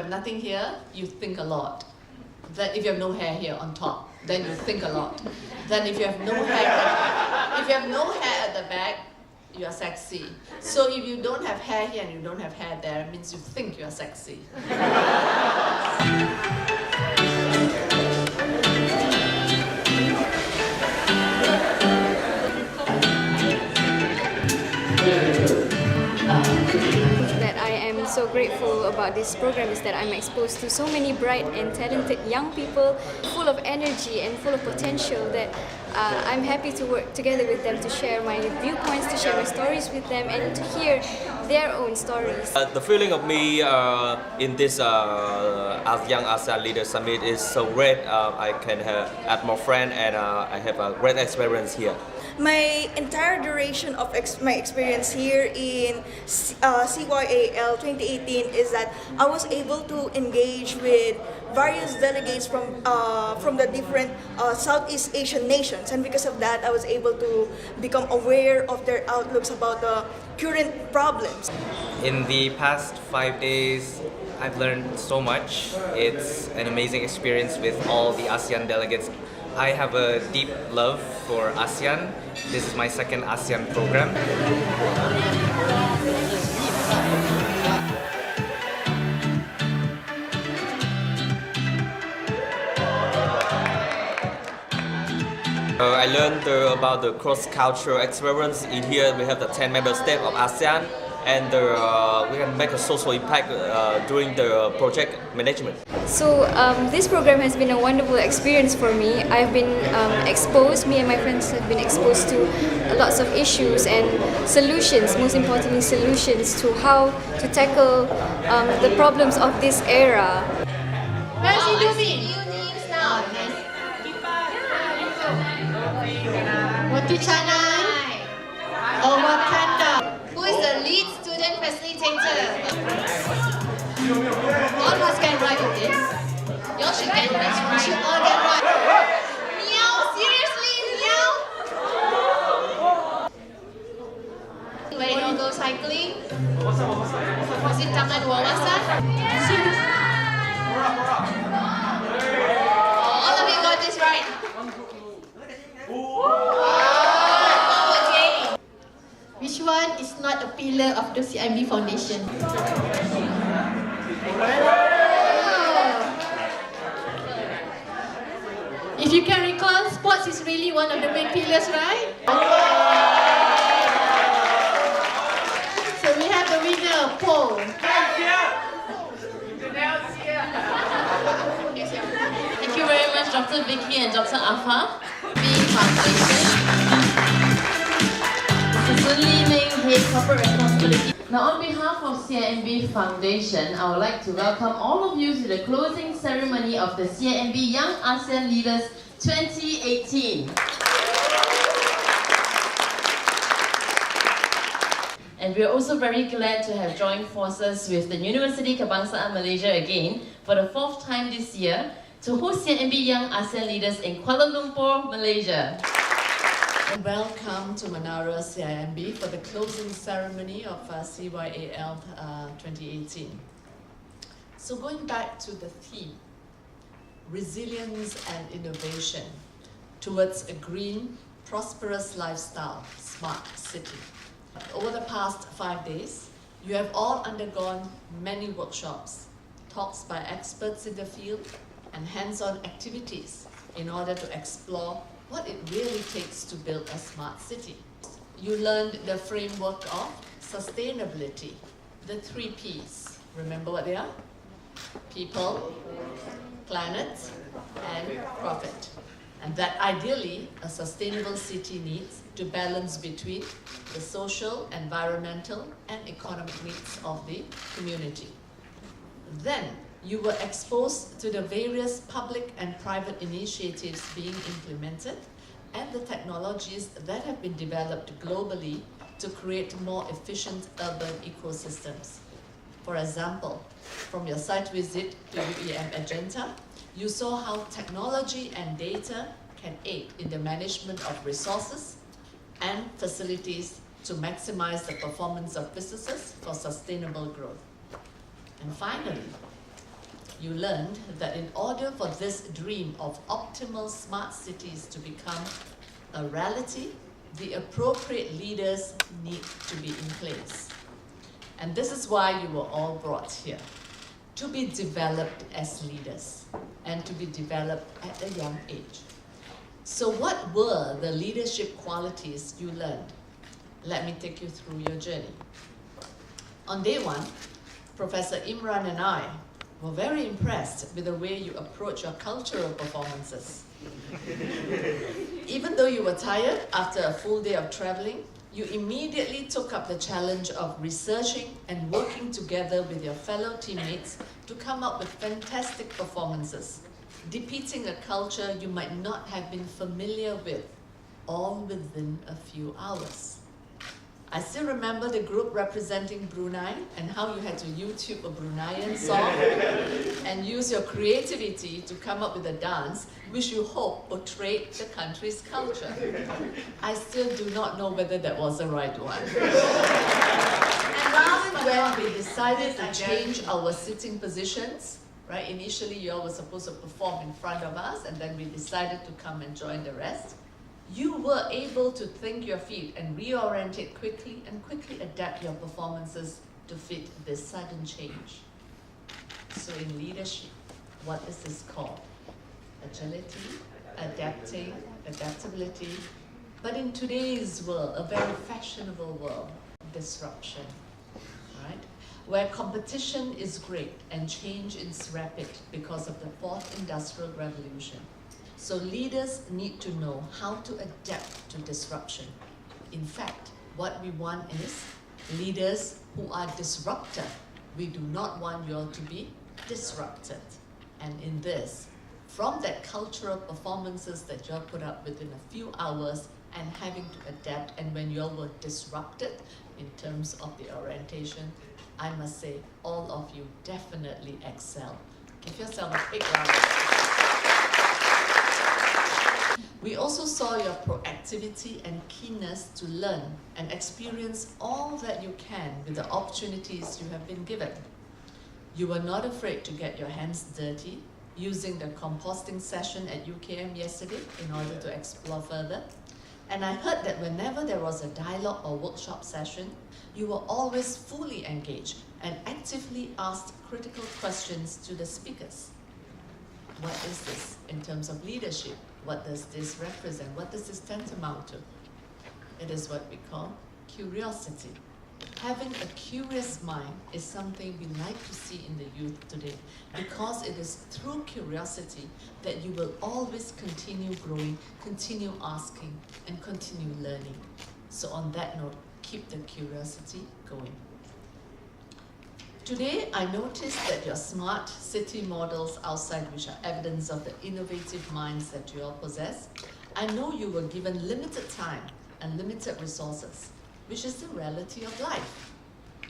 have nothing here, you think a lot. Then if you have no hair here on top, then you think a lot. Then if you have no hair at the back, you are sexy. So if you don't have hair here and you don't have hair there, it means you think you are sexy. That I am so grateful about this program is that I'm exposed to so many bright and talented young people, full of energy and full of potential, that I'm happy to work together with them to share my viewpoints, to share my stories with them, and to hear their own stories. The feeling of me in this Young ASEAN Leaders Summit is so great. I can have more friends, and I have a great experience here. My entire duration of my experience here in CYAL 2018 is that I was able to engage with various delegates from the different Southeast Asian nations, and because of that I was able to become aware of their outlooks about the current problems. In the past 5 days, I've learned so much. It's an amazing experience with all the ASEAN delegates. I have a deep love for ASEAN. This is my second ASEAN program. I learned about the cross-cultural experience. In here we have the 10 member states of ASEAN, and we can make a social impact during the project management. So this program has been a wonderful experience for me. I've been exposed, me and my friends have been exposed to lots of issues and solutions, most importantly solutions to how to tackle the problems of this era. Where is he doing? Watichanan or Wakanda? Who is the lead student facilitator? All must get right with this. Y'all should get right. We should all get right. Meow, seriously, meow. When you all go cycling, is it tangan wawasan? All of you got this right. Which one is not a pillar of the CIMB Foundation? If you can recall, sports is really one of the main pillars, right? So we have the winner, Paul. Thank you very much, Dr. Vicky and Dr. Afa. Foundation. Head Corporate Responsibility. Now, on behalf of CIMB Foundation, I would like to welcome all of you to the closing ceremony of the CIMB Young ASEAN Leaders 2018. And we are also very glad to have joined forces with the University Kebangsaan Malaysia again for the 4th time this year to host CIMB Young ASEAN Leaders in Kuala Lumpur, Malaysia. Welcome to Menara CIMB for the closing ceremony of CYAL 2018. So going back to the theme, resilience and innovation towards a green, prosperous lifestyle, smart city. Over the past 5 days, you have all undergone many workshops, talks by experts in the field, and hands-on activities in order to explore what it really takes to build a smart city. You learned the framework of sustainability, the 3 Ps. Remember what they are? People, planet, and profit. And that ideally, a sustainable city needs to balance between the social, environmental, and economic needs of the community. Then, you were exposed to the various public and private initiatives being implemented and the technologies that have been developed globally to create more efficient urban ecosystems. For example, from your site visit to UEM Agenda, you saw how technology and data can aid in the management of resources and facilities to maximize the performance of businesses for sustainable growth. And finally, you learned that in order for this dream of optimal smart cities to become a reality, the appropriate leaders need to be in place. And this is why you were all brought here, to be developed as leaders and to be developed at a young age. So what were the leadership qualities you learned? Let me take you through your journey. On day one, Professor Imran and I were very impressed with the way you approach your cultural performances. Even though you were tired after a full day of traveling, you immediately took up the challenge of researching and working together with your fellow teammates to come up with fantastic performances, depicting a culture you might not have been familiar with, all within a few hours. I still remember the group representing Brunei and how you had to YouTube a Bruneian song and use your creativity to come up with a dance which you hope portrayed the country's culture. I still do not know whether that was the right one. And when we decided to change our sitting positions, right? Initially you all were supposed to perform in front of us, and then we decided to come and join the rest. You were able to think your feet and reorientate quickly and quickly adapt your performances to fit this sudden change. So in leadership, what is this called? Agility, adapting, adaptability. But in today's world, a very fashionable world, disruption, right? Where competition is great and change is rapid because of the fourth industrial revolution. So leaders need to know how to adapt to disruption. In fact, what we want is leaders who are disruptor. We do not want you all to be disrupted. And in this, from that cultural performances that you all put up within a few hours and having to adapt, and when you all were disrupted in terms of the orientation, I must say all of you definitely excel. Give yourself a big round of applause. We also saw your proactivity and keenness to learn and experience all that you can with the opportunities you have been given. You were not afraid to get your hands dirty, using the composting session at UKM yesterday in order to explore further. And I heard that whenever there was a dialogue or workshop session, you were always fully engaged and actively asked critical questions to the speakers. What is this in terms of leadership? What does this represent? What does this tantamount to? It is what we call curiosity. Having a curious mind is something we like to see in the youth today, because it is through curiosity that you will always continue growing, continue asking, and continue learning. So on that note, keep the curiosity going. Today, I noticed that your smart city models outside, which are evidence of the innovative minds that you all possess, I know you were given limited time and limited resources, which is the reality of life.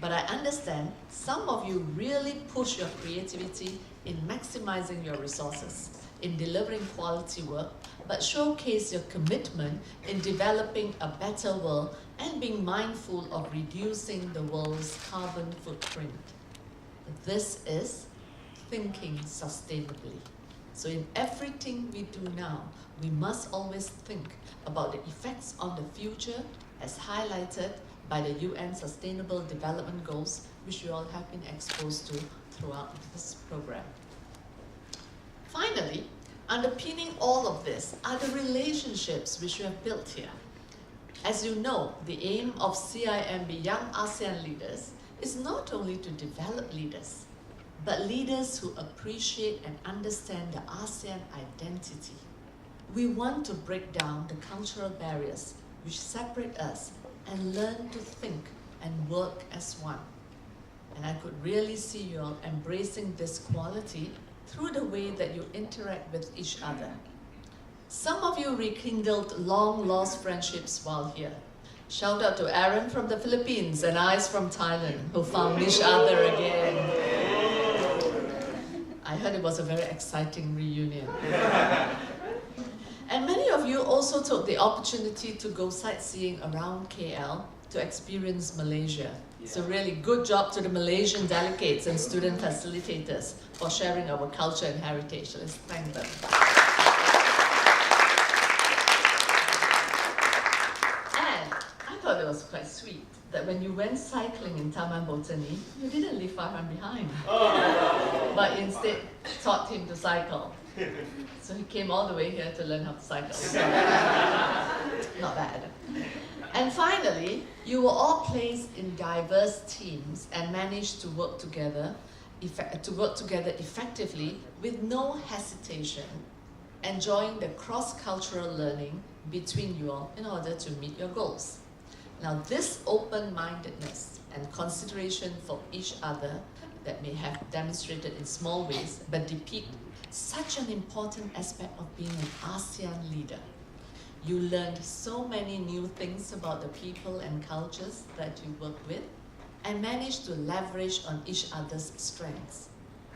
But I understand some of you really push your creativity in maximizing your resources, in delivering quality work, but showcase your commitment in developing a better world and being mindful of reducing the world's carbon footprint. This is thinking sustainably. So in everything we do now, we must always think about the effects on the future as highlighted by the UN Sustainable Development Goals, which you all have been exposed to throughout this program. Finally, underpinning all of this are the relationships which you have built here. As you know, the aim of CIMB Young ASEAN Leaders is not only to develop leaders, but leaders who appreciate and understand the ASEAN identity. We want to break down the cultural barriers which separate us and learn to think and work as one. And I could really see you all embracing this quality through the way that you interact with each other. Some of you rekindled long-lost friendships while here. Shout out to Aaron from the Philippines and Ice from Thailand, who found each other again. I heard it was a very exciting reunion. And many of of you also took the opportunity to go sightseeing around KL to experience Malaysia. So really good job to the Malaysian delegates and student facilitators for sharing our culture and heritage. Let's thank them. And I thought it was quite sweet that when you went cycling in Taman Botani, you didn't leave Farhan behind, but instead taught him to cycle. So he came all the way here to learn how to cycle. Not bad. And finally, you were all placed in diverse teams and managed to work together effectively with no hesitation, enjoying the cross-cultural learning between you all in order to meet your goals. Now, this open-mindedness and consideration for each other that may have demonstrated in small ways, but depict such an important aspect of being an ASEAN leader. You learned so many new things about the people and cultures that you work with and managed to leverage on each other's strengths.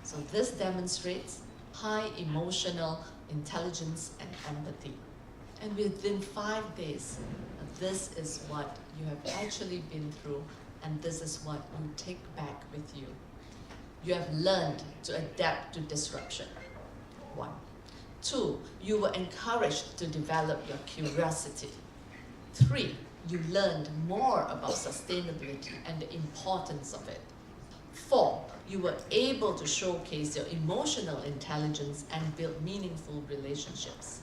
So this demonstrates high emotional intelligence and empathy. And within 5 days, this is what you have actually been through, and this is what you take back with you. You have learned to adapt to disruption. 1. 2, you were encouraged to develop your curiosity. 3, you learned more about sustainability and the importance of it. 4, you were able to showcase your emotional intelligence and build meaningful relationships.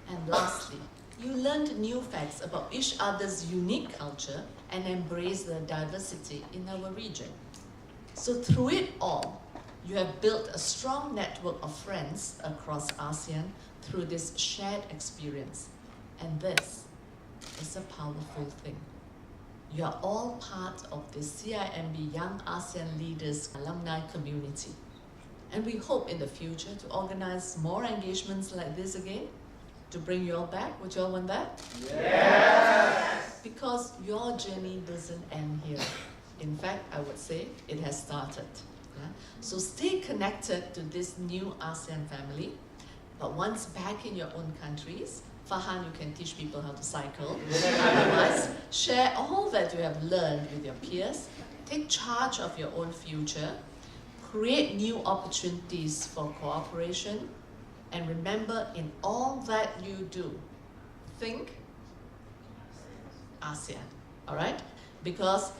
And lastly, you learned new facts about each other's unique culture and embraced the diversity in our region. So through it all, you have built a strong network of friends across ASEAN through this shared experience. And this is a powerful thing. You are all part of the CIMB Young ASEAN Leaders alumni community. And we hope in the future to organize more engagements like this again, to bring you all back. Would you all want that? Yes! Because your journey doesn't end here. In fact, I would say it has started. Yeah? So stay connected to this new ASEAN family. But once back in your own countries, Farhan, you can teach people how to cycle. Otherwise, share all that you have learned with your peers. Take charge of your own future. Create new opportunities for cooperation. And remember, in all that you do, think ASEAN, all right? Because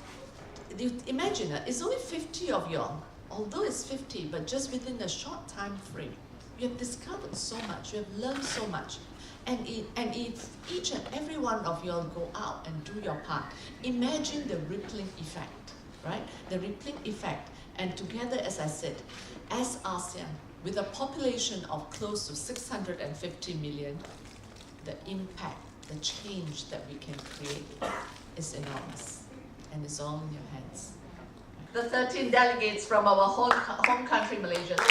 imagine, it's only 50 of you all. Although it's 50, but just within a short time frame, you have discovered so much, you have learned so much. And if each and every one of you all go out and do your part, imagine the rippling effect, right? The rippling effect. And together, as I said, as ASEAN, with a population of close to 650 million, the impact, the change that we can create is enormous. And it's all in your hands. The 13 delegates from our home country, Malaysia. Thank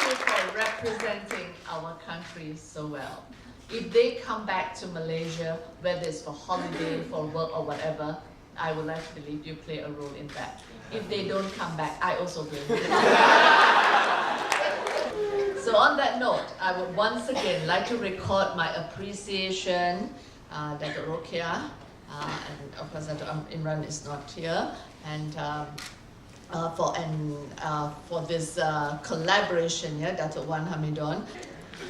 you for representing our country so well. If they come back to Malaysia, whether it's for holiday, for work or whatever, I would like to believe you play a role in that. If they don't come back, I also will. So on that note, I would once again like to record my appreciation, Dr. Rokia, and of course Dr. Imran is not here, and for this collaboration, yeah, Dr. Wan Hamidon.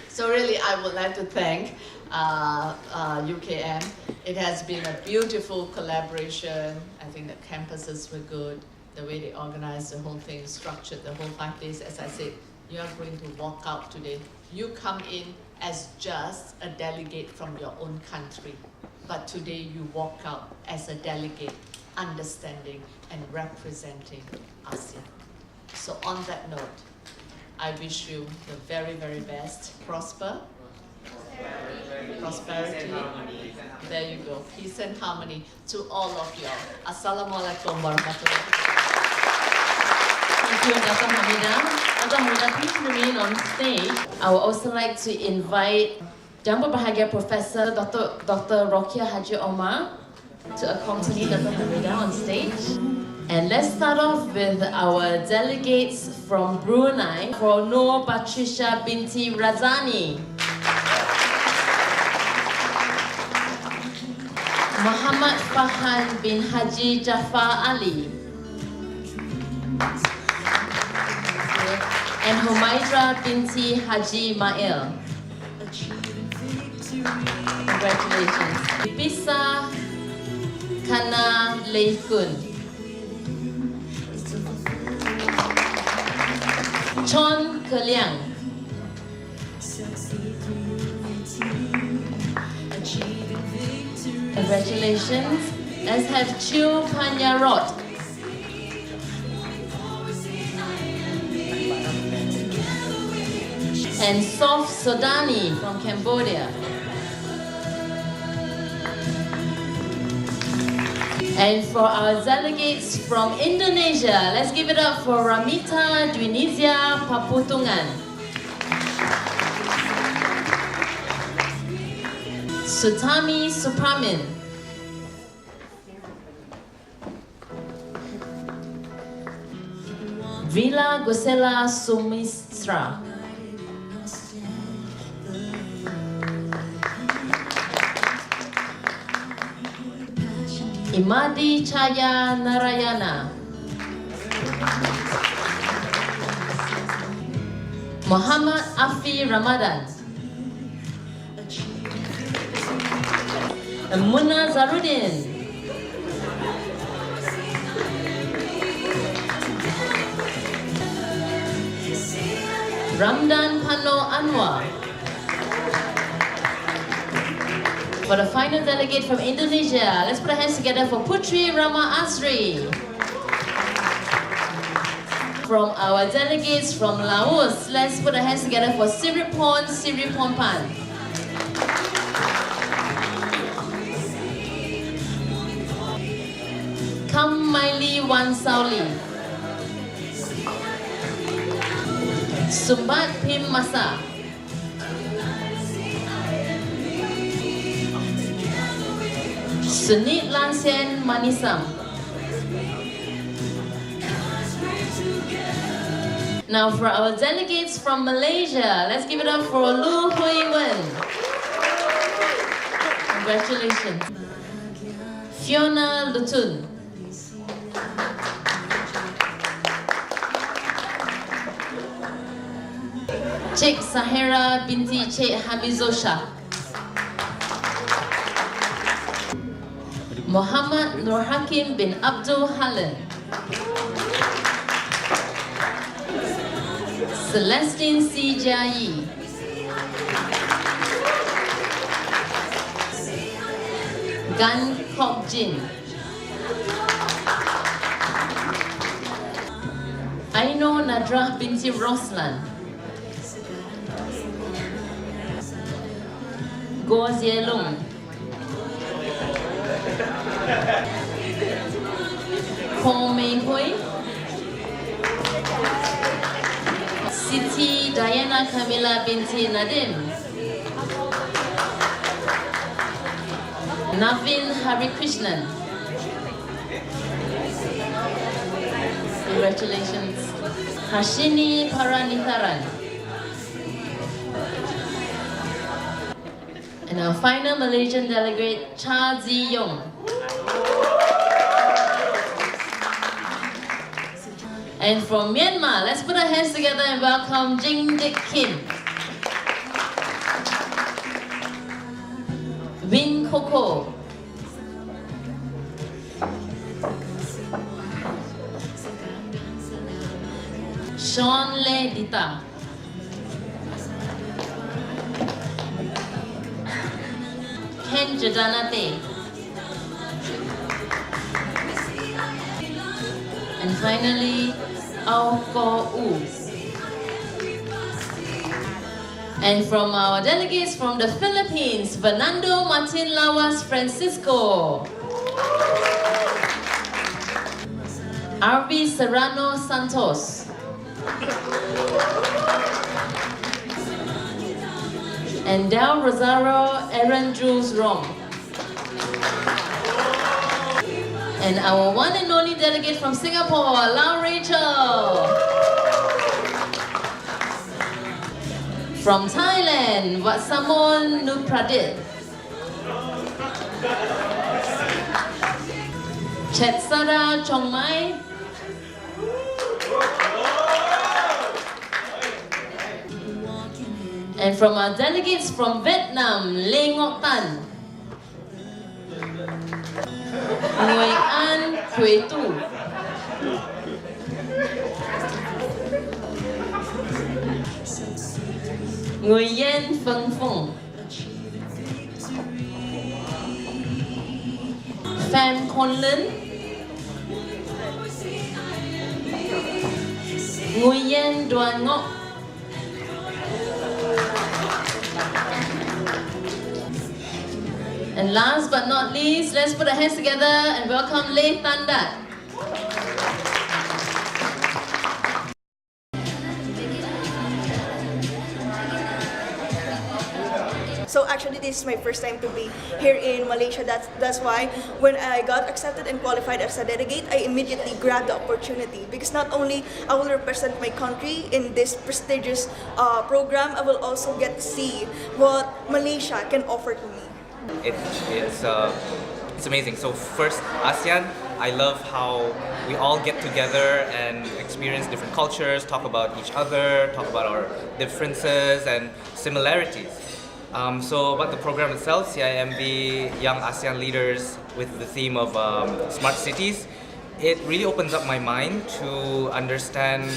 So really, I would like to thank UKM. It has been a beautiful collaboration. I think the campuses were good, the way they organized the whole thing, structured the whole 5 days. As I said, you are going to walk out today. You come in as just a delegate from your own country, but today you walk out as a delegate, understanding and representing ASEAN. So on that note, I wish you the very, very best. Prosperity. There you go. Peace and harmony to all of you. Assalamualaikum warahmatullahi wabarakatuh. Thank you, Dr. Hamida. Dr. Hamida, please remain on stage. I would also like to invite Yang Berbahagia Professor Dr. Rokia Haji Omar to accompany Dr. Hamida on stage. And let's start off with our delegates from Brunei for Nur Patricia binti Razani, Muhammad Fahan bin Haji Jafar Ali, and Humaira binti Haji Mail. Congratulations. Bisa Kana Leikun, Chon Keliang, congratulations. Let's have Chiu Panyarot, and Sof Sodani from Cambodia. And for our delegates from Indonesia, let's give it up for Ramita Dwinizia Paputungan, Sutami Supramin, Vila Gosela Sumistra, Imadi Chaya Narayana, Muhammad Afi Ramadan, Munna Zarudin, Ramdan Pano Anwar. For the final delegate from Indonesia, let's put our hands together for Putri Rama Asri. From our delegates from Laos, let's put our hands together for Siripon Siripompan. Kam Maili Wan Sauli, Sumbat Pim Masa, Sunit Lansian Manisam. Now for our delegates from Malaysia, let's give it up for Lu Hui Wen. Congratulations. Fiona Lutun, Cik Sahera binti Cik Hamizosha, Muhammad Nur Hakim bin Abdul Halan, Celestine C. Jiayi, Gan Kok Jin, Aino Nadrah binti Roslan, Goh Zielung, Koh Mei Hui, Siti Diana Kamila binti Nadim, Navin Harikrishnan. Congratulations. Hashini Paranitharan. And our final Malaysian delegate, Cha Zi Yong. And from Myanmar, let's put our hands together and welcome Jing Dik Kim, Win Koko, Sean Le Dita, Ken Jadanate, and finally Ao Ko U. And from our delegates from the Philippines, Fernando Martin Lawas Francisco, Arvi Serrano Santos, and Del Rosario Aaron Jules Rom. And our one and only delegate from Singapore, Lau Rachel. From Thailand, Watsamon Nupradit. Chetsara Chongmai. And from our delegates from Vietnam, Lê Ngọc Tan. Nguyen An Quế Tu. Nguyen Pheng Phong. Phan Khôn Linh. Nguyen Đoàn Ngọc. And last but not least, let's put our hands together and welcome Lê Tan Dat. So actually, this is my first time to be here in Malaysia. That's why when I got accepted and qualified as a delegate, I immediately grabbed the opportunity, because not only I will represent my country in this prestigious program, I will also get to see what Malaysia can offer to me. It's amazing. So first, ASEAN, I love how we all get together and experience different cultures, talk about each other, talk about our differences and similarities. So about the program itself, CIMB Young ASEAN Leaders, with the theme of smart cities, it really opens up my mind to understand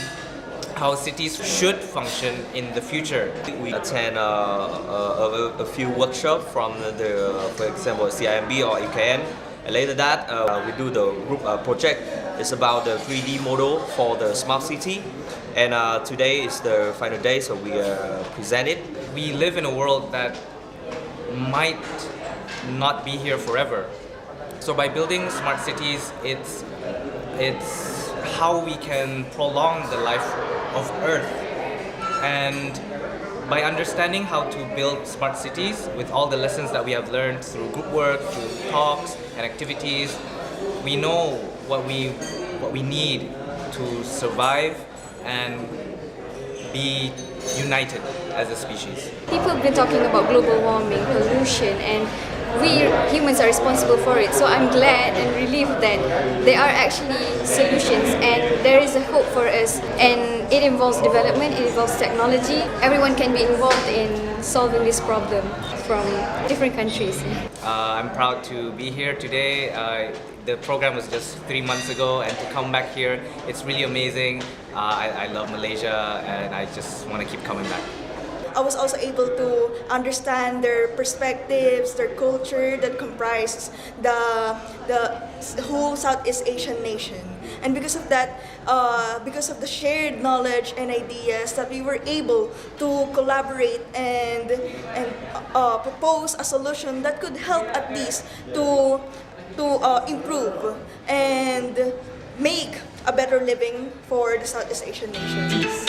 how cities should function in the future. We attend a few workshops from for example, CIMB or UKM. And later that, we do the group project. It's about the 3D model for the smart city. And today is the final day, so we present it. We live in a world that might not be here forever. So by building smart cities, it's how we can prolong the life of Earth. And by understanding how to build smart cities with all the lessons that we have learned through group work, through talks and activities, we know what we need to survive and be united as a species. People have been talking about global warming, pollution, and we humans are responsible for it. So I'm glad and relieved that there are actually solutions and there is a hope for us. And it involves development, it involves technology. Everyone can be involved in solving this problem from different countries. I'm proud to be here today. The program was just 3 months ago, and to come back here, it's really amazing. I love Malaysia and I just want to keep coming back. I was also able to understand their perspectives, their culture that comprises the whole Southeast Asian nation. And because of that, because of the shared knowledge and ideas, that we were able to collaborate and propose a solution that could help at least to improve and make a better living for the Southeast Asian nations.